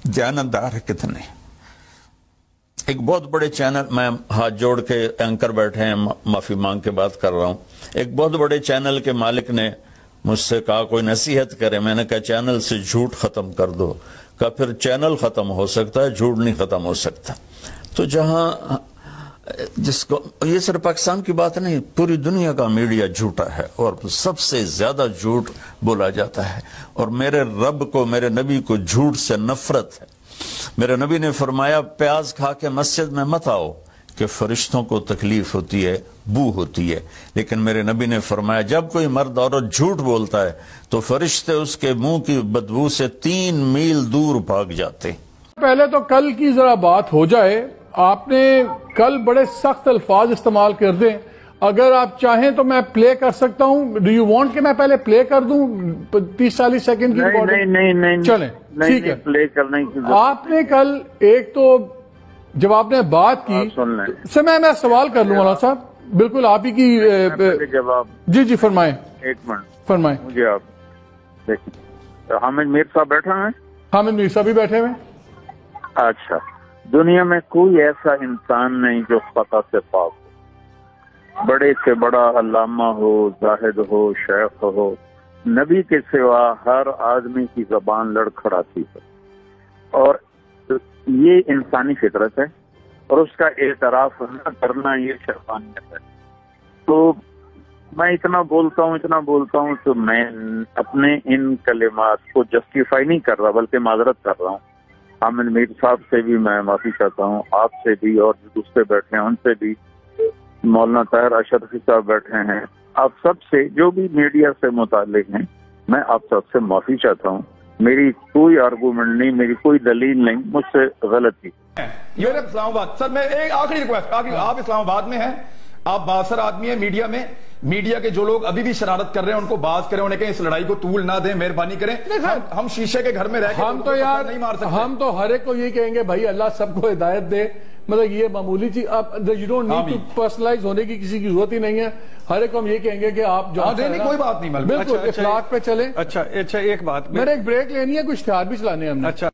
دیانتدار ہے کتنے. ایک بہت بڑے چینل، میں ہاتھ جوڑ کے اینکر بیٹھے ہیں، معافی مانگ کے بات کر رہا ہوں، ایک بہت بڑے چینل کے مالک نے مجھ سے کہا کوئی نصیحت کرے. میں نے کہا چینل سے جھوٹ ختم کر دو. کہا پھر چینل ختم ہو سکتا ہے، جھوٹ نہیں ختم ہو سکتا. تو جہاں جس کو، یہ صرف پاکستان کی بات نہیں، پوری دنیا کا میڈیا جھوٹا ہے اور سب سے زیادہ جھوٹ بولا جاتا ہے. اور میرے رب کو، میرے نبی کو جھوٹ سے نفرت ہے. میرے نبی نے فرمایا پیاز کھا کے مسجد میں مت آؤ کہ فرشتوں کو تکلیف ہوتی ہے، بو ہوتی ہے. لیکن میرے نبی نے فرمایا جب کوئی مرد عورت جھوٹ بولتا ہے تو فرشتے اس کے منہ کی بدبو سے 3 میل دور بھاگ جاتے. پہلے تو کل کی ذرا بات ہو جائے. آپ نے کل بڑے سخت الفاظ استعمال کر دیں. اگر آپ چاہیں تو میں پلے کر سکتا ہوں. ڈو یو وانٹ کہ میں پہلے پلے کر دوں 30-40 سیکنڈ کی ریکارڈنگ؟ نہیں چلیں ٹھیک ہے. پلے کرنے کی آپ نے کل ایک تو جب آپ نے بات کی سے میں سوال کر لوں مولانا صاحب، بالکل آپ ہی کی جواب. جی فرمائیں. ایک منٹ فرمائیں. مجھے آپ دیکھیں، حامد میر صاحب بیٹھا ہے. حامد میر صاحب بھی بیٹھے ہوئے. اچھا، دنیا میں کوئی ایسا انسان نہیں جو خطا سے پاک ہو. بڑے سے بڑا علامہ ہو، زاہد ہو، شیخ ہو، نبی کے سوا ہر آدمی کی زبان لڑکھڑاتی ہے. اور یہ انسانی فطرت ہے اور اس کا اعتراف نہ کرنا یہ شیطانیت ہے. تو میں اتنا بولتا ہوں تو میں اپنے ان کلمات کو جسٹیفائی نہیں کر رہا بلکہ معذرت کر رہا ہوں. حامد میر صاحب سے بھی میں معافی چاہتا ہوں، آپ سے بھی، اور جو دوسرے بیٹھے ہیں ان سے بھی، مولانا طاہر اشرفی صاحب بیٹھے ہیں، آپ سب سے، جو بھی میڈیا سے متعلق ہیں، میں آپ سب سے معافی چاہتا ہوں. میری کوئی آرگومنٹ نہیں، میری کوئی دلیل نہیں، مجھ سے غلطی. یہ اسلام آباد سر، میں ایک آخری ریکویسٹ، آپ اسلام آباد میں ہیں، آپ بااثر آدمی ہیں میڈیا میں، میڈیا کے جو لوگ ابھی بھی شرارت کر رہے ہیں ان کو باز کریں، انہیں کہیں اس لڑائی کو طول نہ دیں، مہربانی کریں. ہم شیشے کے گھر میں رہ کے ہم تو یار نہیں مار سکتے. ہم تو ہر ایک کو یہ کہیں گے بھائی اللہ سب کو ہدایت دے. مطلب یہ معمولی چیز، you don't need to personalise ہونے کی کسی کی ضرورت ہی نہیں ہے. ہر ایک کو ہم یہ کہیں گے کہ آپ جو نہیں، کوئی بات نہیں، بالکل اخلاق پہ چلیں. اچھا ایک بات میرے ایک بریک لینی ہے، کچھ اشتہار بھی چلانے ہیں ہم نے. اچھا